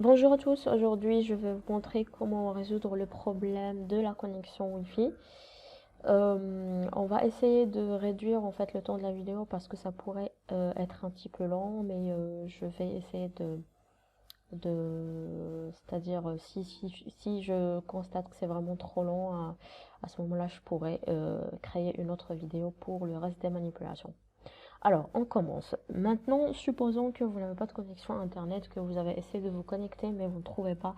Bonjour à tous, aujourd'hui je vais vous montrer comment résoudre le problème de la connexion Wi-Fi. On va essayer de réduire en fait le temps de la vidéo parce que ça pourrait être un petit peu lent, mais je vais essayer c'est-à-dire si je constate que c'est vraiment trop long, à ce moment-là je pourrais créer une autre vidéo pour le reste des manipulations. Alors, on commence. Maintenant, supposons que vous n'avez pas de connexion Internet, que vous avez essayé de vous connecter, mais vous ne trouvez pas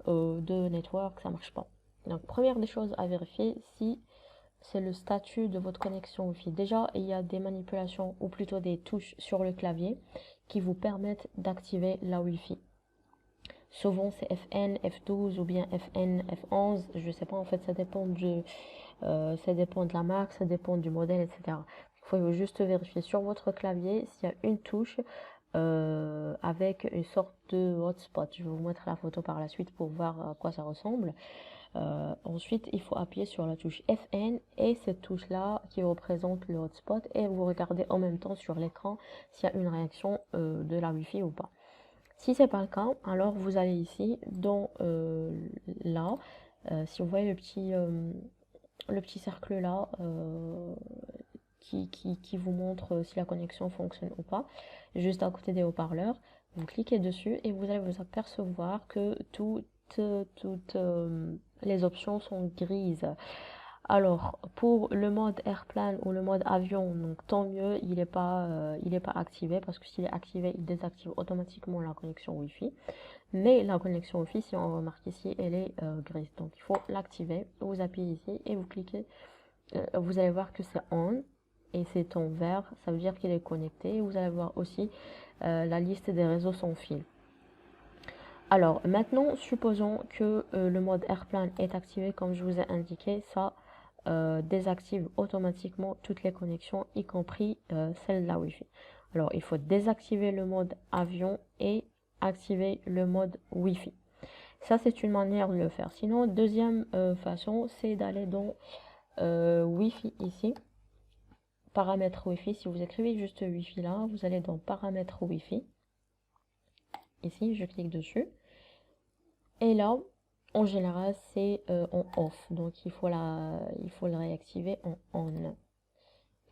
de network, ça marche pas. Donc, première des choses à vérifier, si c'est le statut de votre connexion Wi-Fi. Déjà, il y a des manipulations, ou plutôt des touches sur le clavier, qui vous permettent d'activer la Wi-Fi. Souvent, c'est FN, F12 ou bien FN, F11, je sais pas, en fait, ça dépend de la marque, ça dépend du modèle, etc. Il faut juste vérifier sur votre clavier s'il y a une touche avec une sorte de hotspot. Je vais vous mettre la photo par la suite pour voir à quoi ça ressemble. Ensuite, il faut appuyer sur la touche FN et cette touche-là qui représente le hotspot et vous regardez en même temps sur l'écran s'il y a une réaction de la Wi-Fi ou pas. Si c'est pas le cas, alors vous allez ici dans là, si vous voyez le petit cercle là qui vous montre si la connexion fonctionne ou pas, juste à côté des haut-parleurs, vous cliquez dessus et vous allez vous apercevoir que toutes les options sont grises. Alors, pour le mode airplane ou le mode avion, donc tant mieux, il est pas activé parce que s'il est activé, il désactive automatiquement la connexion Wi-Fi. Mais la connexion Wi-Fi, si on remarque ici, elle est grise. Donc, il faut l'activer. Vous appuyez ici et vous cliquez. Vous allez voir que c'est on et c'est en vert. Ça veut dire qu'il est connecté. Vous allez voir aussi la liste des réseaux sans fil. Alors, maintenant, supposons que le mode airplane est activé, comme je vous ai indiqué, ça désactive automatiquement toutes les connexions, y compris celle de la Wi-Fi. Alors, il faut désactiver le mode avion et activer le mode Wi-Fi. Ça, c'est une manière de le faire. Sinon, deuxième façon, c'est d'aller dans Wi-Fi ici, paramètres Wi-Fi. Si vous écrivez juste Wi-Fi là, vous allez dans paramètres Wi-Fi. Ici, je clique dessus. Et là, en général, c'est en off. Donc, il faut le réactiver en on.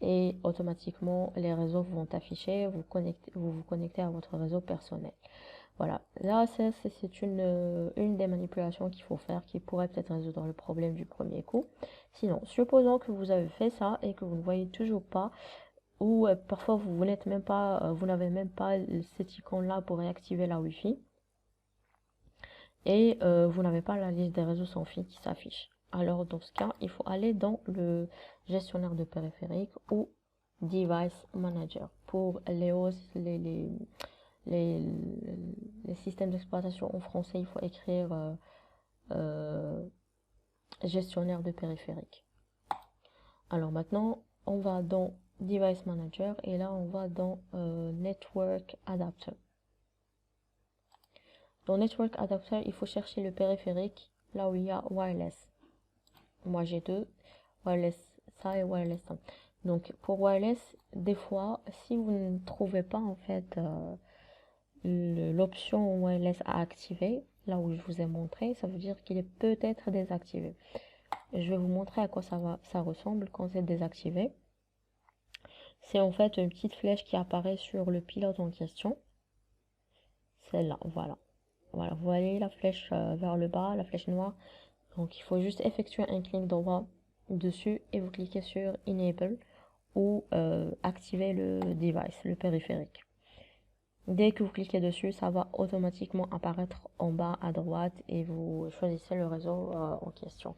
Et automatiquement, les réseaux vont afficher, vous vous connectez à votre réseau personnel. Voilà. Là, c'est une des manipulations qu'il faut faire qui pourrait peut-être résoudre le problème du premier coup. Sinon, supposons que vous avez fait ça et que vous ne voyez toujours pas, ou parfois vous n'avez même pas cette icône-là pour réactiver la Wi-Fi et vous n'avez pas la liste des réseaux sans fil qui s'affiche. Alors dans ce cas, il faut aller dans le gestionnaire de périphérique ou Device Manager. Pour les, les systèmes d'exploitation en français, il faut écrire euh, gestionnaire de périphérique. Alors maintenant, on va dans Device Manager et là on va dans Network Adapter. Dans Network Adapter, il faut chercher le périphérique là où il y a Wireless. Moi j'ai deux, Wireless ça et Wireless ça. Donc pour Wireless, des fois, si vous ne trouvez pas en fait l'option Wireless à activer, là où je vous ai montré, ça veut dire qu'il est peut-être désactivé. Je vais vous montrer à quoi ça ressemble quand c'est désactivé. C'est en fait une petite flèche qui apparaît sur le pilote en question. Celle-là, voilà. Voilà, vous voyez la flèche vers le bas, la flèche noire. Donc il faut juste effectuer un clic droit dessus et vous cliquez sur Enable ou activer le device, le périphérique. Dès que vous cliquez dessus, ça va automatiquement apparaître en bas à droite et vous choisissez le réseau en question.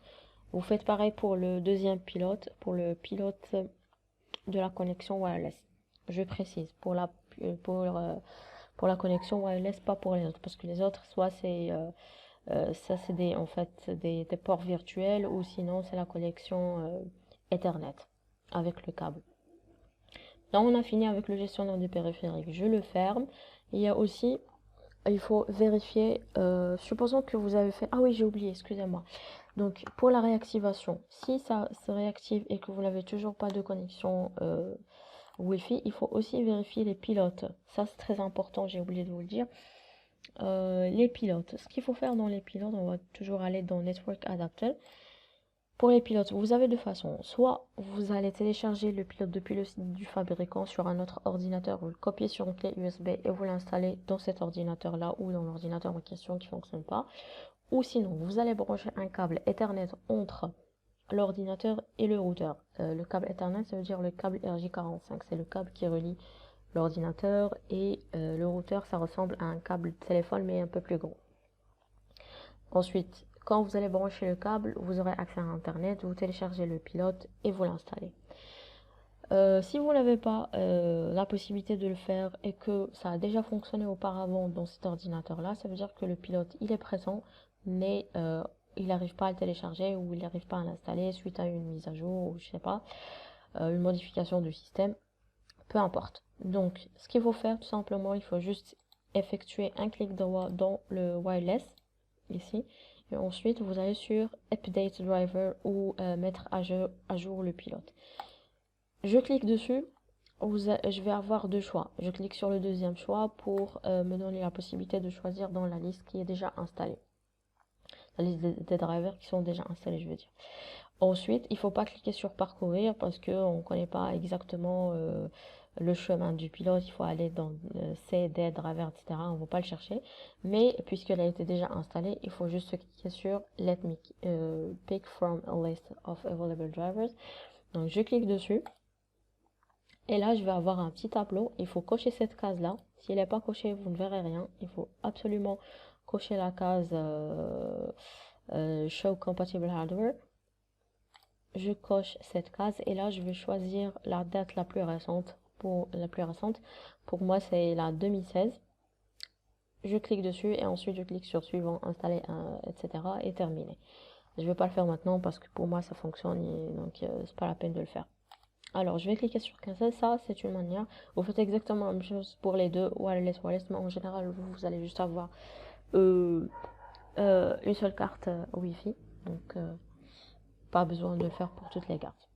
Vous faites pareil pour le deuxième pilote, pour le pilote de la connexion wireless. Je précise, pour la connexion wireless, pas pour les autres, parce que les autres, soit ça c'est en fait des ports virtuels ou sinon c'est la connexion Ethernet avec le câble. Là on a fini avec le gestionnaire du périphérique. Je le ferme. Il y a aussi, il faut vérifier, supposons que vous avez fait, ah oui j'ai oublié, excusez-moi. Donc pour la réactivation, si ça se réactive et que vous n'avez toujours pas de connexion Wi-Fi, il faut aussi vérifier les pilotes. Ça c'est très important, j'ai oublié de vous le dire. Les pilotes. Ce qu'il faut faire dans les pilotes, on va toujours aller dans Network Adapter. Pour les pilotes, vous avez deux façons. Soit vous allez télécharger le pilote depuis le site du fabricant sur un autre ordinateur, vous le copiez sur une clé USB et vous l'installez dans cet ordinateur-là ou dans l'ordinateur en question qui ne fonctionne pas. Ou sinon, vous allez brancher un câble Ethernet entre l'ordinateur et le routeur. Le câble Ethernet, ça veut dire le câble RJ45. C'est le câble qui relie l'ordinateur et le routeur, ça ressemble à un câble de téléphone mais un peu plus gros. Ensuite, quand vous allez brancher le câble, vous aurez accès à Internet, vous téléchargez le pilote et vous l'installez. Si vous n'avez pas la possibilité de le faire et que ça a déjà fonctionné auparavant dans cet ordinateur-là, ça veut dire que le pilote, il est présent, mais il n'arrive pas à le télécharger ou il n'arrive pas à l'installer suite à une mise à jour ou je sais pas, une modification du système, peu importe. Donc, ce qu'il faut faire, tout simplement, il faut juste effectuer un clic droit dans le wireless, ici, et ensuite vous allez sur Update Driver ou mettre à jour le pilote. Je clique dessus, je vais avoir deux choix. Je clique sur le deuxième choix pour me donner la possibilité de choisir dans la liste qui est déjà installée. La liste des drivers qui sont déjà installés, je veux dire. Ensuite, il ne faut pas cliquer sur parcourir parce qu'on ne connaît pas exactement le chemin du pilote. Il faut aller dans C, D, driver, etc. On ne va pas le chercher. Mais puisqu'elle a été déjà installée, il faut juste cliquer sur Let me pick from a list of available drivers. Donc je clique dessus. Et là, je vais avoir un petit tableau. Il faut cocher cette case-là. S'il n'est pas coché, vous ne verrez rien. Il faut absolument cocher la case Show Compatible Hardware. Je coche cette case et là, je vais choisir la date la plus récente. Pour moi, c'est la 2016. Je clique dessus et ensuite je clique sur suivant, installer, etc. et terminer. Je ne vais pas le faire maintenant parce que pour moi, ça fonctionne et donc c'est pas la peine de le faire. Alors, je vais cliquer sur cancel. Ça, c'est une manière. Vous faites exactement la même chose pour les deux, wireless, mais en général, vous allez juste avoir une seule carte Wi-Fi. Donc, pas besoin de le faire pour toutes les cartes.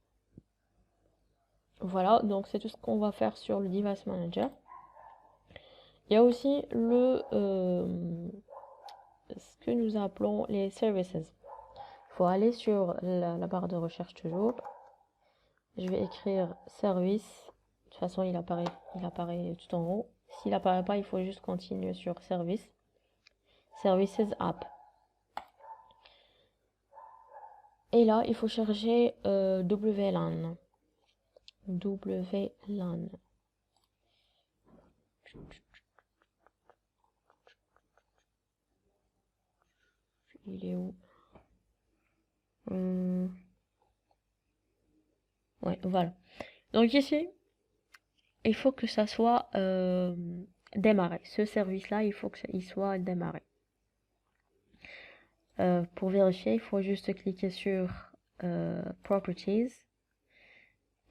Voilà, donc c'est tout ce qu'on va faire sur le Device Manager. Il y a aussi ce que nous appelons les services. Il faut aller sur la barre de recherche toujours. Je vais écrire service. De toute façon, il apparaît tout en haut. S'il apparaît pas, il faut juste continuer sur service. Services app. Et là, il faut chercher WLAN. WLAN. Il est où? Ouais, voilà. Donc ici, il faut que ça soit démarré. Ce service-là, il faut qu'il soit démarré. Pour vérifier, il faut juste cliquer sur Properties.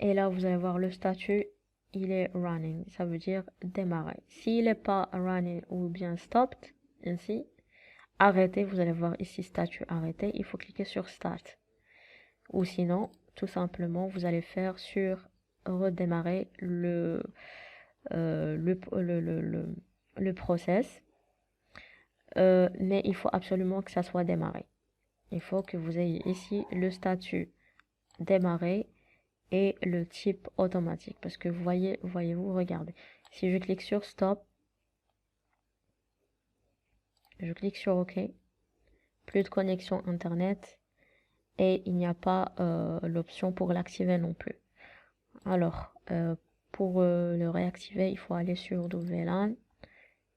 Et là, vous allez voir le statut, il est running. Ça veut dire démarrer. S'il n'est pas running ou bien stopped, ainsi, arrêté, vous allez voir ici statut arrêté. Il faut cliquer sur Start. Ou sinon, tout simplement, vous allez faire sur redémarrer le process. Mais il faut absolument que ça soit démarré. Il faut que vous ayez ici le statut démarrer et le type automatique. Parce que voyez-vous, regardez. Si je clique sur stop, je clique sur OK, plus de connexion internet et il n'y a pas l'option pour l'activer non plus. Alors, pour le réactiver, il faut aller sur WLAN.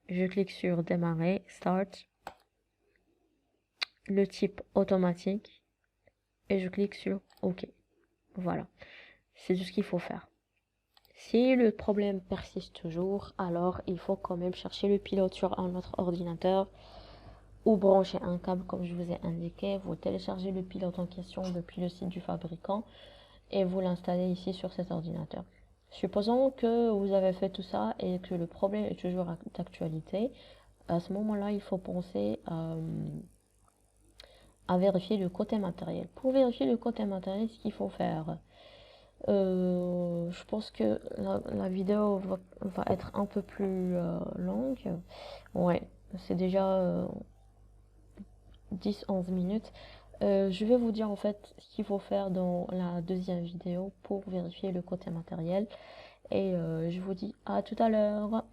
Je clique sur démarrer, start, le type automatique et je clique sur OK. Voilà, c'est tout ce qu'il faut faire. Si le problème persiste toujours, alors il faut quand même chercher le pilote sur un autre ordinateur ou brancher un câble comme je vous ai indiqué. Vous téléchargez le pilote en question depuis le site du fabricant et vous l'installez ici sur cet ordinateur. Supposons que vous avez fait tout ça et que le problème est toujours d'actualité. À ce moment-là, il faut penser à vérifier le côté matériel. Pour vérifier le côté matériel, ce qu'il faut faire, je pense que la vidéo va être un peu plus longue. Ouais, c'est déjà 10-11 minutes. Je vais vous dire en fait ce qu'il faut faire dans la deuxième vidéo pour vérifier le côté matériel. Et je vous dis à tout à l'heure.